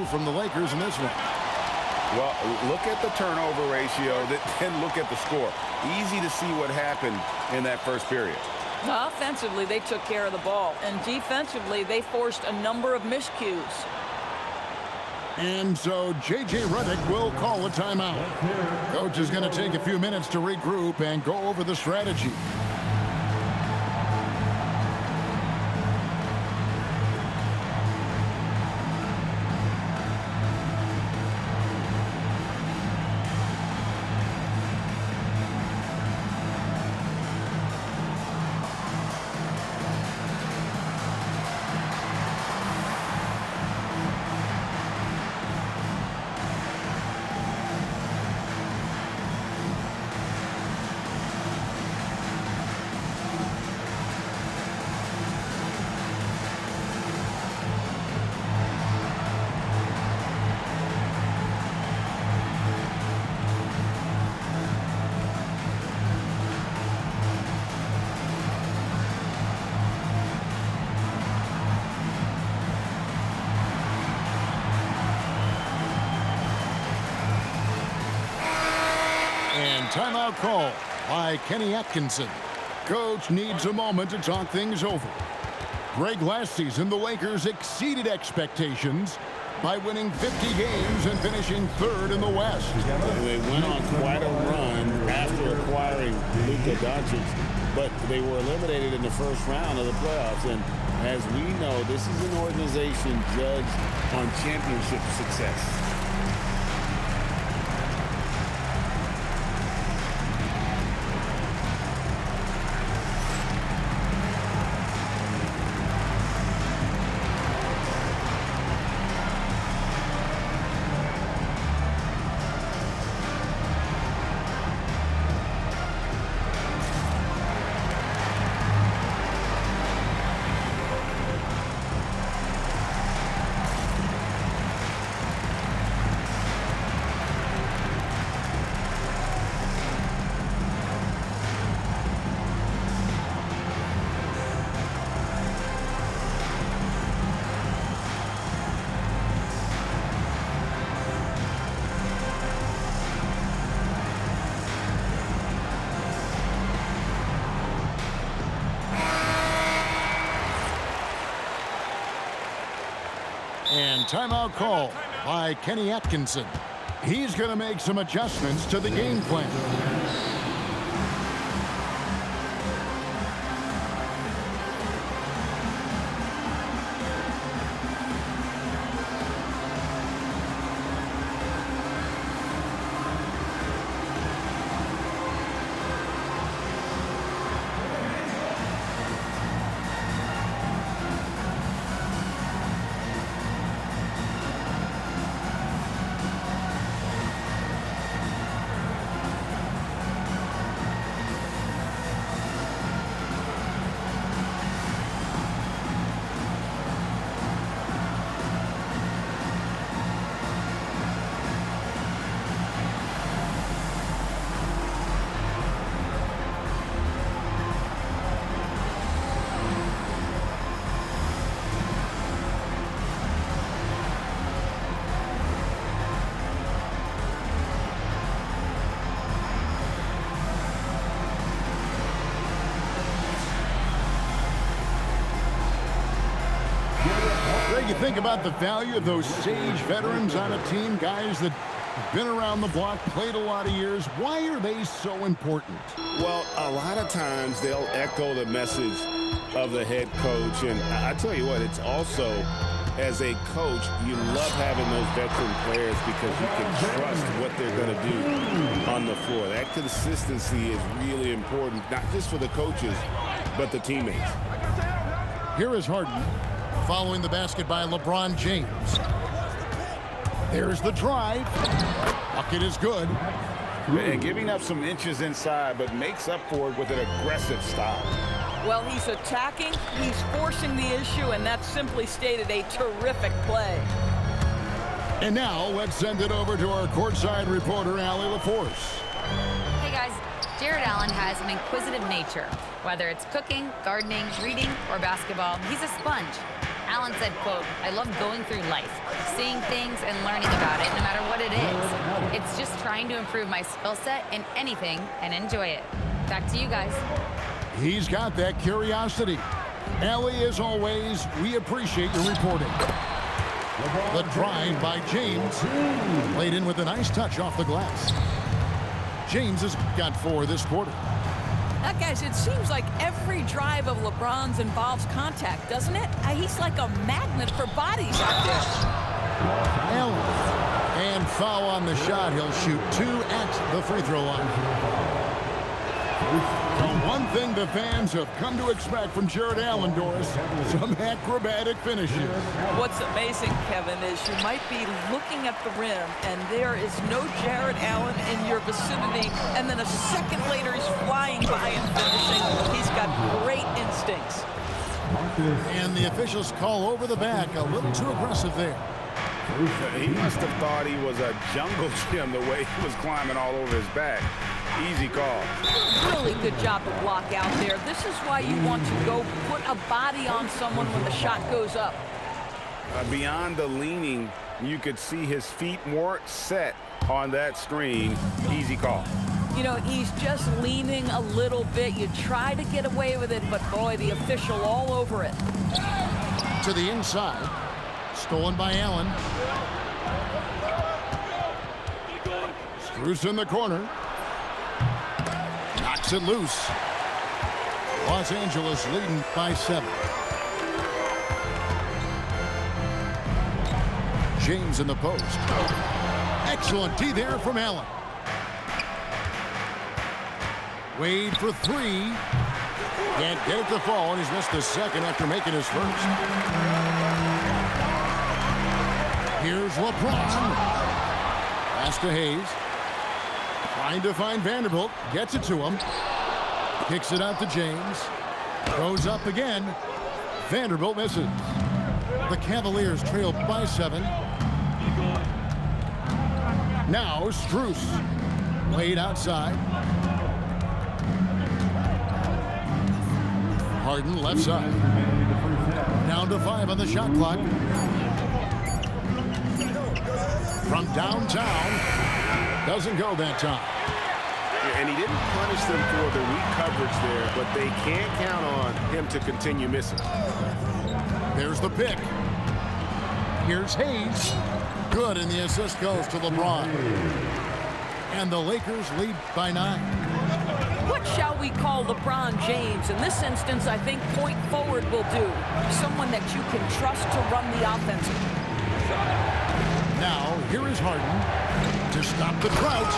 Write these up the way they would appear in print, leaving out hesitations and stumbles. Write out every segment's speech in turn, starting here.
from the Lakers in this one. Well, look at the turnover ratio, then look at the score. Easy to see what happened in that first period. Offensively, they took care of the ball, and defensively, they forced a number of miscues. And so J.J. Redick will call a timeout. Coach is going to take a few minutes to regroup and go over the strategy. Timeout call by Kenny Atkinson. Coach needs a moment to talk things over. Greg, last season, the Lakers exceeded expectations by winning 50 games and finishing third in the West. They went on quite a run after acquiring Luka Doncic, but they were eliminated in the first round of the playoffs. And as we know, this is an organization judged on championship success. And timeout call by Kenny Atkinson. He's going to make some adjustments to the game plan. You think about the value of those sage veterans on a team, guys that have been around the block, played a lot of years. Why are they so important? Well, a lot of times they'll echo the message of the head coach. And I tell you what, it's also, as a coach, you love having those veteran players because you can trust what they're going to do on the floor. That consistency is really important, not just for the coaches, but the teammates. Here is Harden. Following the basket by LeBron James. There's the drive. Bucket is good. And giving up some inches inside, but makes up for it with an aggressive style. Well, he's attacking, he's forcing the issue, and that simply stated a terrific play. And now let's send it over to our courtside reporter, Allie LaForce. Hey guys, Jared Allen has an inquisitive nature. Whether it's cooking, gardening, reading, or basketball, he's a sponge. Allen said, quote, "I love going through life, seeing things and learning about it no matter what it is. It's just trying to improve my skill set in anything and enjoy it." Back to you guys. He's got that curiosity. Allie, as always, we appreciate your reporting. The drive by James. Played in with a nice touch off the glass. James has got 4 this quarter. Now, guys, it seems like every drive of LeBron's involves contact, doesn't it? He's like a magnet for bodies out there. Allen. And foul on the shot. He'll shoot 2 at the free throw line. The one thing the fans have come to expect from Jared Allen, Doris, some acrobatic finishes. What's amazing, Kevin, is you might be looking at the rim, and there is no Jared Allen in your vicinity, and then a second later he's flying by and finishing. He's got great instincts. And the officials call over the back, a little too aggressive there. He must have thought he was a jungle gym the way he was climbing all over his back. Easy call. Really good job to block out there. This is why you want to go put a body on someone when the shot goes up. Beyond the leaning, you could see his feet more set on that screen. Easy call. You know, he's just leaning a little bit. You try to get away with it, but boy, the official all over it. To the inside. Stolen by Allen. Strus in the corner. Knocks it loose. Los Angeles leading by 7. James in the post. Excellent D there from Allen. Wade for 3. Can't get it to fall, and he's missed the second after making his first. Here's LeBron. Pass to Hayes. Trying to find Vanderbilt. Gets it to him. Kicks it out to James. Goes up again. Vanderbilt misses. The Cavaliers trail by 7. Now Strus. Laid outside. Harden left side. Down to 5 on the shot clock. From downtown. Doesn't go that time. And he didn't punish them for the weak coverage there, but they can't count on him to continue missing. There's the pick. Here's Hayes. Good, and the assist goes to LeBron. And the Lakers lead by 9. What shall we call LeBron James? In this instance, I think point forward will do. Someone that you can trust to run the offensive. Now, here is Harden to stop the drought.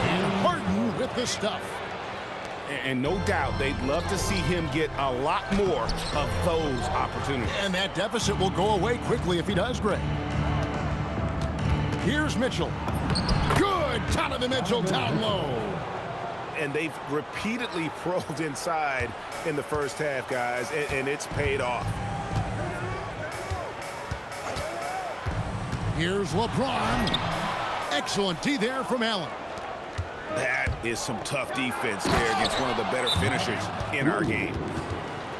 And Harden with the stuff. And no doubt, they'd love to see him get a lot more of those opportunities. And that deficit will go away quickly if he does, Greg. Here's Mitchell. Good! Donovan Mitchell down low. And they've repeatedly probed inside in the first half, guys, and it's paid off. Here's LeBron. Excellent D there from Allen. That is some tough defense there against one of the better finishers in our game.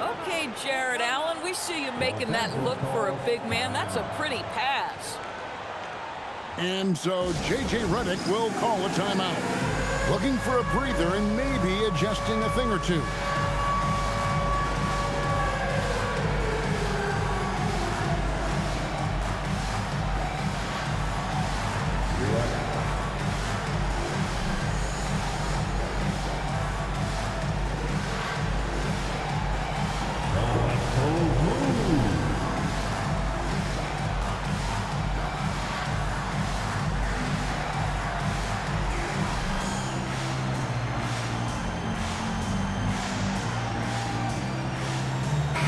Okay, Jared Allen, we see you making that look for a big man. That's a pretty pass. And so J.J. Redick will call a timeout. Looking for a breather and maybe adjusting a thing or two.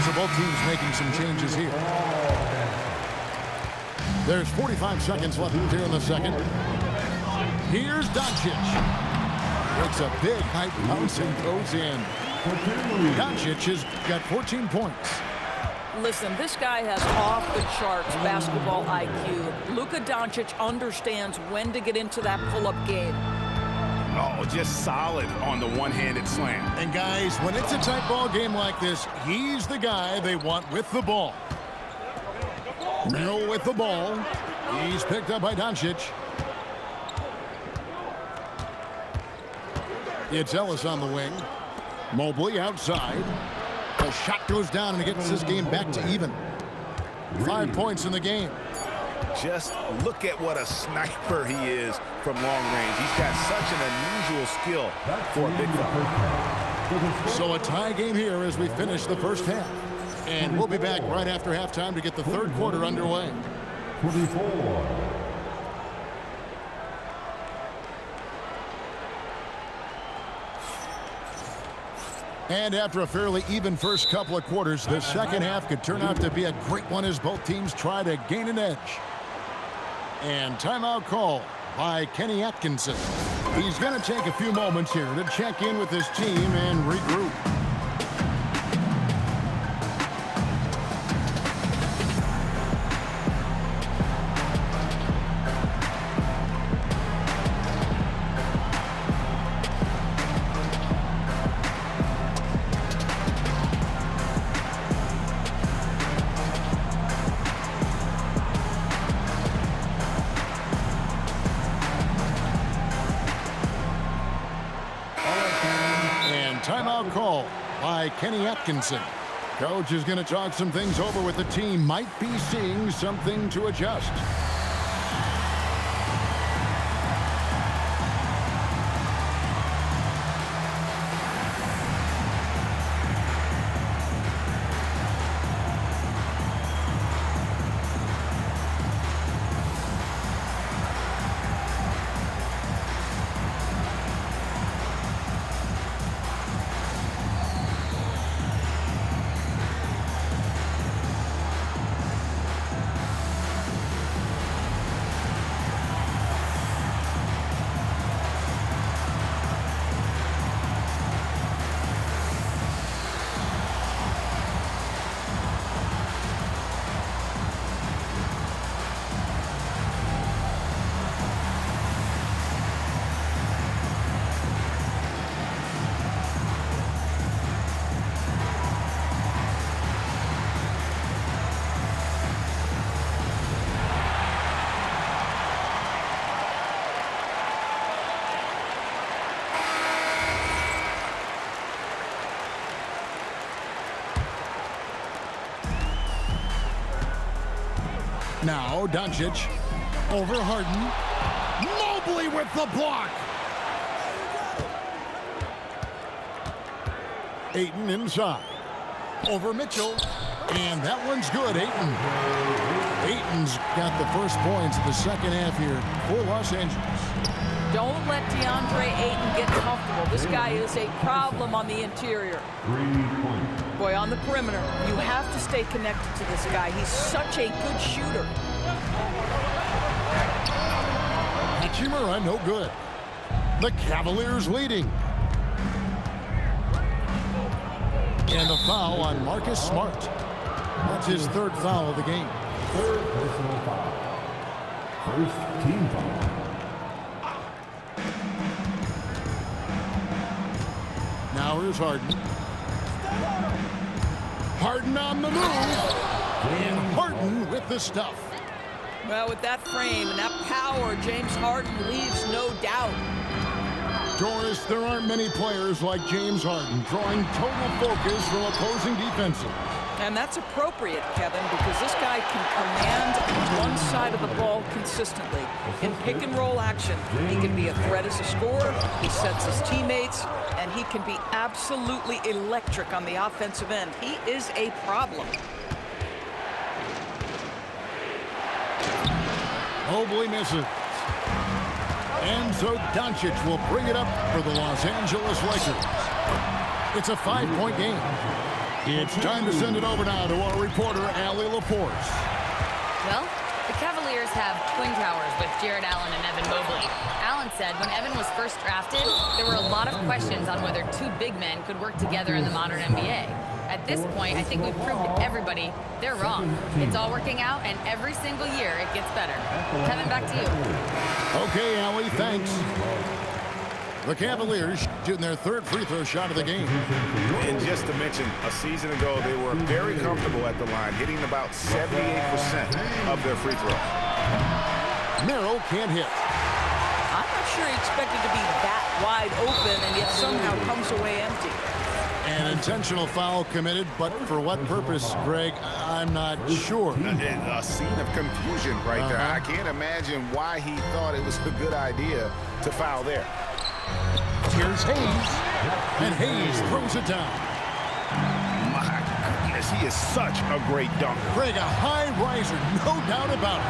So both teams making some changes here. There's 45 seconds left here in the second. Here's Doncic. Breaks a big height bounce and goes in. Doncic has got 14 points. Listen, this guy has off-the-charts basketball IQ. Luka Doncic understands when to get into that pull-up game. Oh, just solid on the one-handed slam. And guys, when it's a tight ball game like this, he's the guy they want with the ball. Merrill with the ball. He's picked up by Doncic. It's Ellis on the wing. Mobley outside. The shot goes down and it gets this game back to even. 5 points in the game. Just look at what a sniper he is from long range. He's got such an unusual skill for a big fella. So a tie game here as we finish the first half. And we'll be back right after halftime to get the third quarter underway. 24. And after a fairly even first couple of quarters, the second half could turn out to be a great one as both teams try to gain an edge. And timeout call by Kenny Atkinson. He's going to take a few moments here to check in with his team and regroup. Timeout call by Kenny Atkinson. Coach is going to talk some things over with the team. Might be seeing something to adjust. Now Doncic over Harden. Mobley with the block. Ayton inside. Over Mitchell. And that one's good, Ayton. Ayton's got the first points of the second half here for Los Angeles. Don't let DeAndre Ayton get comfortable. This guy is a problem on the interior. 3 points. Boy, on the perimeter, you have to stay connected to this guy. He's such a good shooter. Hachimura, no good. The Cavaliers leading. And a foul on Marcus Smart. That's his third foul of the game. Third personal foul. First team foul. Now here's Harden. Harden on the move. And Harden with the stuff. Well, with that frame and that power, James Harden leaves no doubt. Doris, there aren't many players like James Harden drawing total focus from opposing defenses. And that's appropriate, Kevin, because this guy can command one side of the ball consistently. In pick and roll action, he can be a threat as a scorer, he sets his teammates, and he can be absolutely electric on the offensive end. He is a problem. Mobley misses. And so Doncic will bring it up for the Los Angeles Lakers. It's a 5-point game. It's time to send it over now to our reporter, Allie Laporte. Well, the Cavaliers have twin towers with Jared Allen and Evan Mobley. Allen said when Evan was first drafted, there were a lot of questions on whether two big men could work together in the modern NBA. At this point, I think we've proved to everybody they're wrong. It's all working out, and every single year it gets better. Kevin, back to you. Okay, Allie, thanks. The Cavaliers shooting their third free throw shot of the game. And just to mention, a season ago, they were very comfortable at the line, hitting about 78% of their free throws. Merrill can't hit. I'm not sure he expected to be that wide open and yet somehow comes away empty. An intentional foul committed, but for what purpose, Greg, I'm not sure. A scene of confusion right there. I can't imagine why he thought it was a good idea to foul there. Here's Hayes, and Hayes throws it down. My goodness, he is such a great dunker. Greg, a high riser, no doubt about it.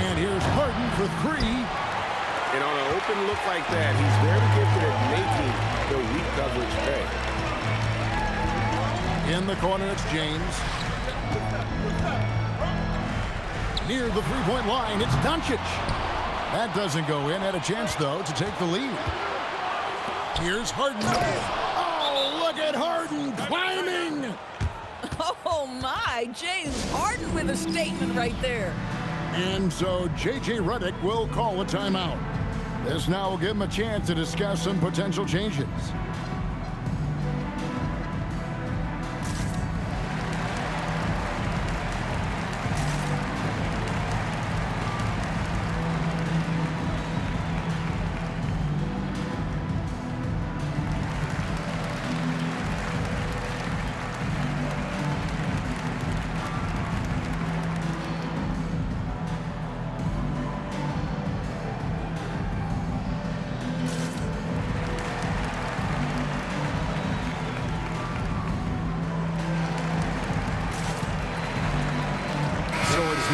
And here's Harden for three. And on an open look like that, he's very gifted at making the weak coverage pay. In the corner, it's James. Near the three-point line, it's Doncic. That doesn't go in. Had a chance, though, to take the lead. Here's Harden. Oh, look at Harden climbing. Oh, my. James Harden with a statement right there. And so J.J. Redick will call a timeout. This now will give him a chance to discuss some potential changes.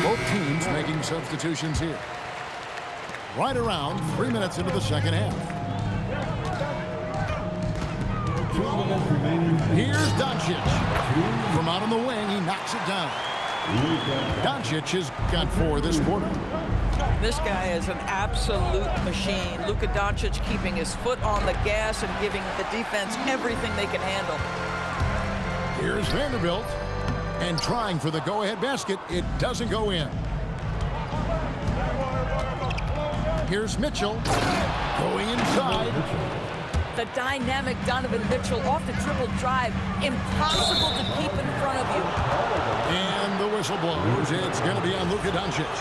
Both teams making substitutions here. Right around 3 minutes into the second half. 2 minutes remaining. Here's Doncic. From out on the wing, he knocks it down. Doncic has got 4 this quarter. This guy is an absolute machine. Luka Doncic keeping his foot on the gas and giving the defense everything they can handle. Here's Vanderbilt. And trying for the go-ahead basket, it doesn't go in. Here's Mitchell going inside. The dynamic Donovan Mitchell off the dribble drive. Impossible to keep in front of you. And the whistle blows. It's going to be on Luka Doncic.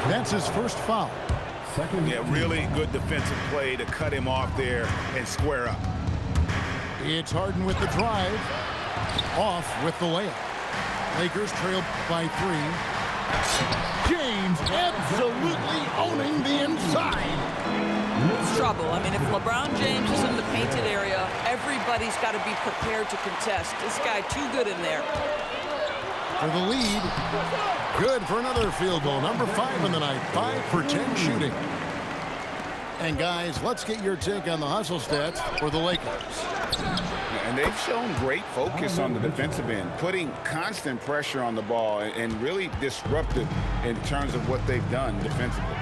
That's his first foul. Yeah, really good defensive play to cut him off there and square up. It's Harden with the drive. Off with the layup. Lakers trail by 3. James absolutely owning the inside. It's trouble. I mean, if LeBron James is in the painted area, everybody's got to be prepared to contest. This guy too good in there. For the lead. Good for another field goal. Number 5 in the night. 5 for 10 shooting. And guys, let's get your take on the hustle stats for the Lakers. And they've shown great focus on the defensive end, putting constant pressure on the ball and really disruptive in terms of what they've done defensively.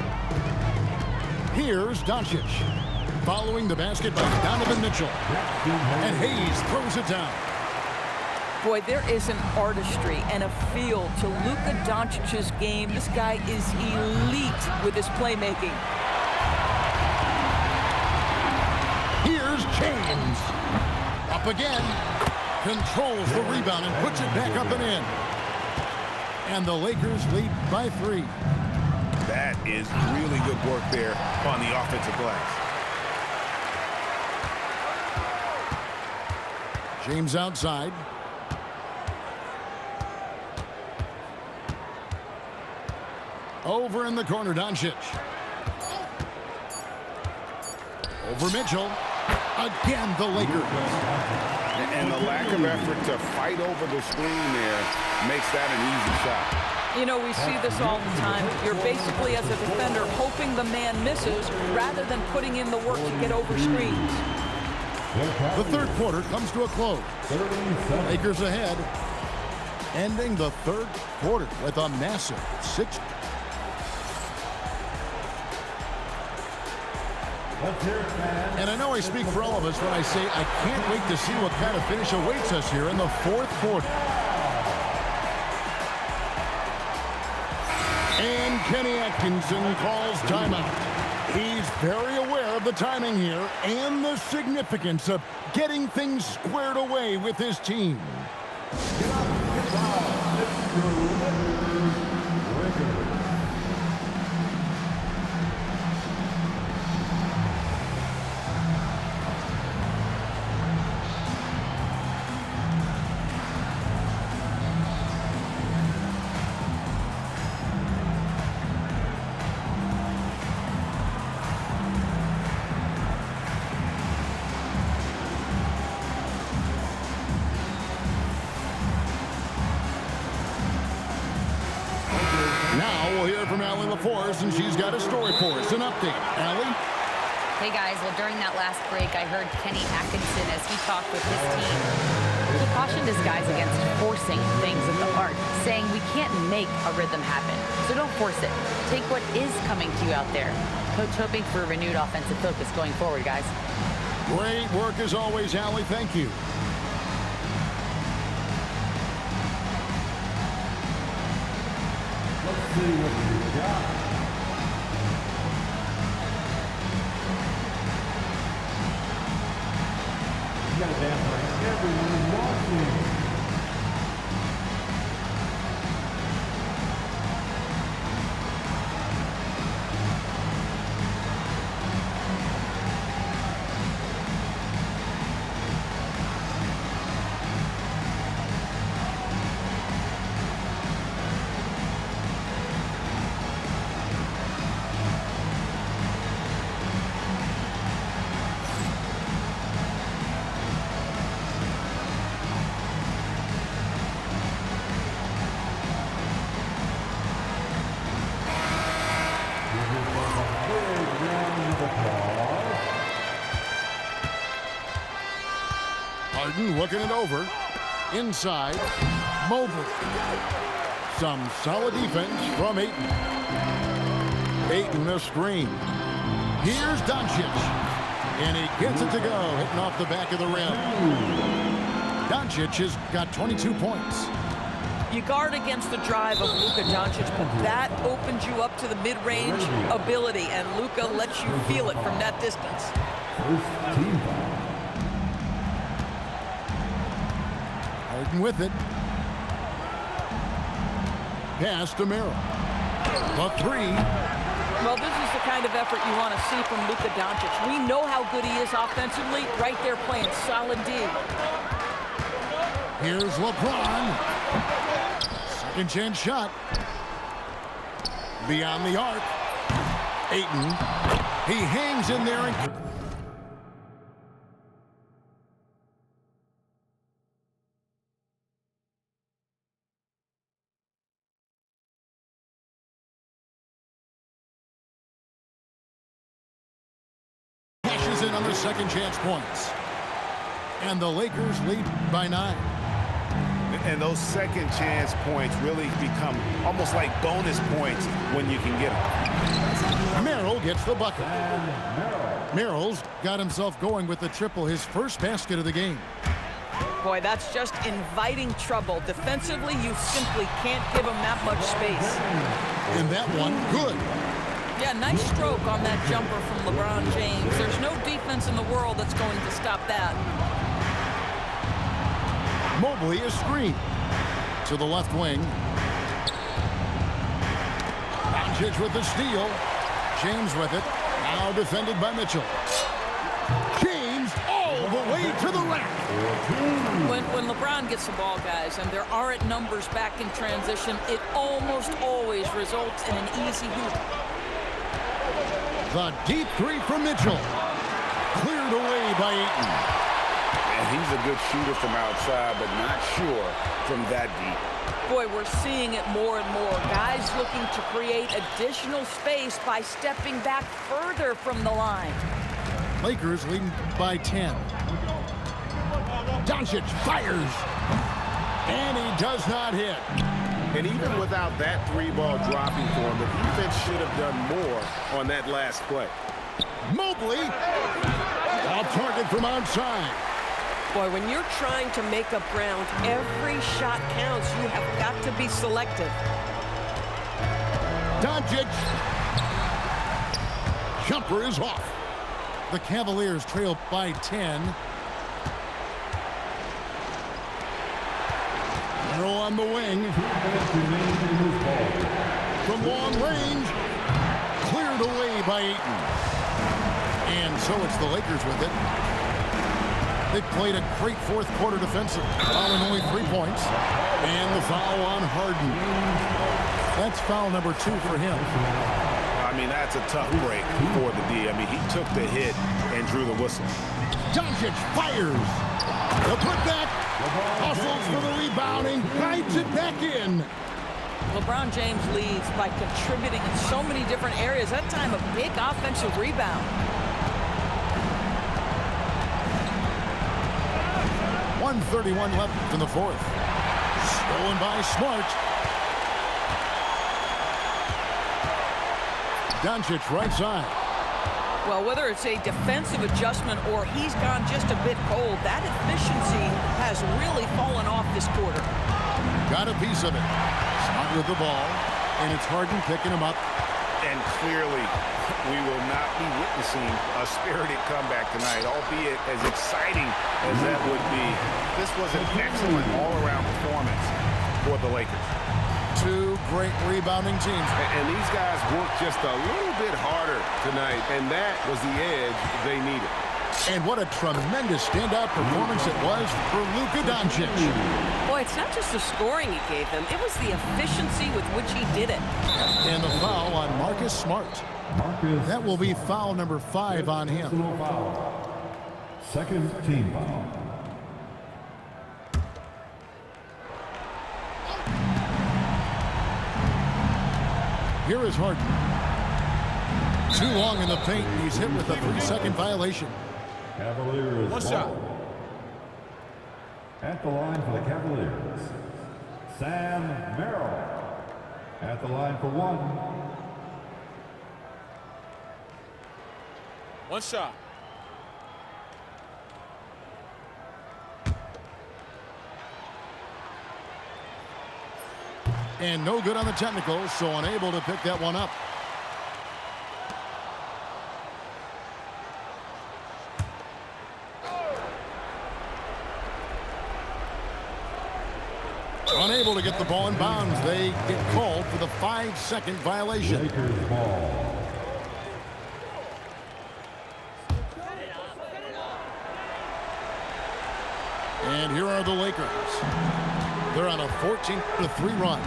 Here's Doncic. Following the basket by Donovan Mitchell. And Hayes throws it down. Boy, there is an artistry and a feel to Luka Doncic's game. This guy is elite with his playmaking. Here's James. Up again. Controls the rebound and puts it back up and in. And the Lakers lead by 3. That is really good work there on the offensive glass. James outside. Over in the corner, Doncic. Over Mitchell. Again, the Lakers. And the lack of effort to fight over the screen there makes that an easy shot. You know, we see this all the time. You're basically, as a defender, hoping the man misses rather than putting in the work to get over screens. The third quarter comes to a close. Lakers ahead. Ending the third quarter with a massive 6. And I know I speak for all of us when I say I can't wait to see what kind of finish awaits us here in the fourth quarter. And Kenny Atkinson calls timeout. He's very aware of the timing here and the significance of getting things squared away with his team. Now we'll hear from Allie LaForce, and she's got a story for us. An update. Allie? Hey guys, well during that last break I heard Kenny Atkinson as he talked with his team. He cautioned his guys against forcing things at the art, saying we can't make a rhythm happen, so don't force it. Take what is coming to you out there. Coach hoping for a renewed offensive focus going forward, guys. Great work as always, Allie. Thank you. Let's see what we got. You got a dance like everyone is watching. Harden looking it over. Inside. Mobley. Some solid defense from Ayton. Ayton a screen. Here's Doncic. And he gets it to go, hitting off the back of the rim. Doncic has got 22 points. You guard against the drive of Luka Doncic, but that opens you up to the mid-range ability, and Luka lets you feel it from that distance. First team foul. Harden with it. Pass to Merrill. The three. Well, this is the kind of effort you want to see from Luka Doncic. We know how good he is offensively, right there playing solid D. Here's LeBron. Second chance shot. Beyond the arc. Ayton. He hangs in there and... cashes in on their second chance points. And the Lakers lead by 9. And those second chance points really become almost like bonus points when you can get them. Merrill gets the bucket. Merrill's got himself going with the triple, his first basket of the game. Boy, that's just inviting trouble. Defensively, you simply can't give him that much space. And that one, good. Yeah, nice stroke on that jumper from LeBron James. There's no defense in the world that's going to stop that. Mobley is screen to the left wing. Doncic with the steal. James with it. Now defended by Mitchell. James all the way to the rack. When LeBron gets the ball, guys, and there aren't numbers back in transition, it almost always results in an easy hoop. The deep three from Mitchell. Cleared away by Ayton. And he's a good shooter from outside, but not sure from that deep. Boy, we're seeing it more and more. Guys looking to create additional space by stepping back further from the line. Lakers leading by 10. Doncic fires. And he does not hit. And even without that three ball dropping for him, the defense should have done more on that last play. Mobley. Off target from outside. Boy, when you're trying to make up ground, every shot counts. You have got to be selective. Doncic. jumper is off. The Cavaliers trail by 10. Arrow on the wing. From long range. Cleared away by Ayton. And so it's the Lakers with it. They played a great fourth quarter defensive, allowing only 3 points. And the foul on Harden. That's foul number 2 for him. I mean, that's a tough break for the D. I mean, he took the hit and drew the whistle. Doncic fires. The putback. Hustles for the rebounding. Guides it back in. LeBron James leads by contributing in so many different areas. That time, a big offensive rebound. 1:31 left in the fourth. Stolen by Smart. Doncic right side. Well, whether it's a defensive adjustment or he's gone just a bit cold, that efficiency has really fallen off this quarter. Got a piece of it. Smart with the ball, and it's Harden picking him up. And clearly, we will not be witnessing a spirited comeback tonight, albeit as exciting as that would be. This was an excellent all-around performance for the Lakers. 2 great rebounding teams. And these guys worked just a little bit harder tonight, and that was the edge they needed. And what a tremendous standout performance it was for Luka Doncic. Boy, it's not just the scoring he gave them. It was the efficiency with which he did it. And the foul on Marcus Smart. That will be foul number 5 on him. Second team foul. Here is Harden. Too long in the paint. He's hit with a 3-second violation. Cavaliers. One shot. At the line for the Cavaliers, Sam Merrill. At the line for 1. One shot. And no good on the technical, so unable to pick that one up. Unable to get the ball in bounds. They get called for the 5-second violation. Lakers ball. And here are the Lakers. They're on a 14-3 run.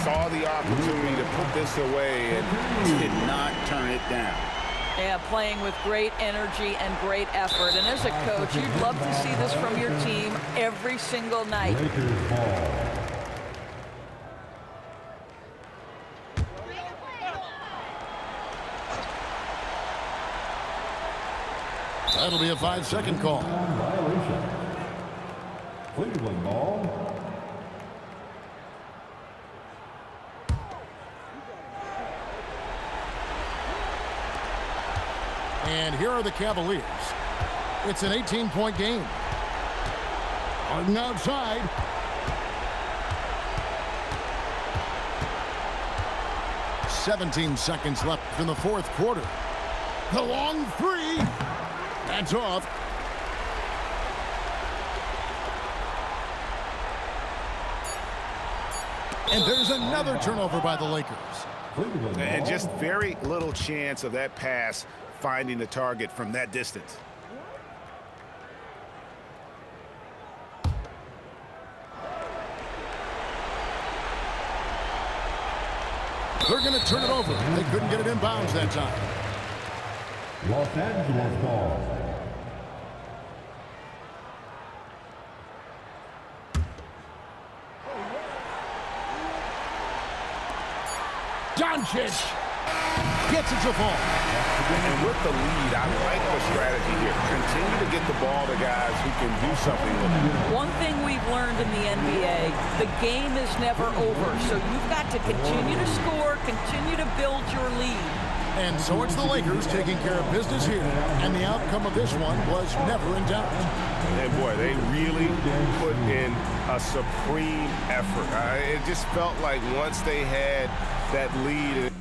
Saw the opportunity to put this away and did not turn it down. Yeah, playing with great energy and great effort. And as a coach, you'd love to see this from your team every single night. Lakers ball. That'll be a 5-second call. Violation. Cleveland ball. And here are the Cavaliers. It's an 18-point game. Harden outside. "17 seconds left in the fourth quarter. The long 3. That's off. And there's another turnover by the Lakers. Cleveland And ball. just very little chance of that pass finding the target from that distance. They're going to turn it over. They couldn't get it in bounds that time. Los Angeles ball. Doncic gets it to fall. And with the lead, I like the strategy here. Continue to get the ball to guys who can do something with it. One thing we've learned in the NBA, the game is never over. So you've got to continue to score, continue to build your lead. And so it's the Lakers taking care of business here. And the outcome of this one was never in doubt. And boy, they really put in a supreme effort. It just felt like once they had that lead,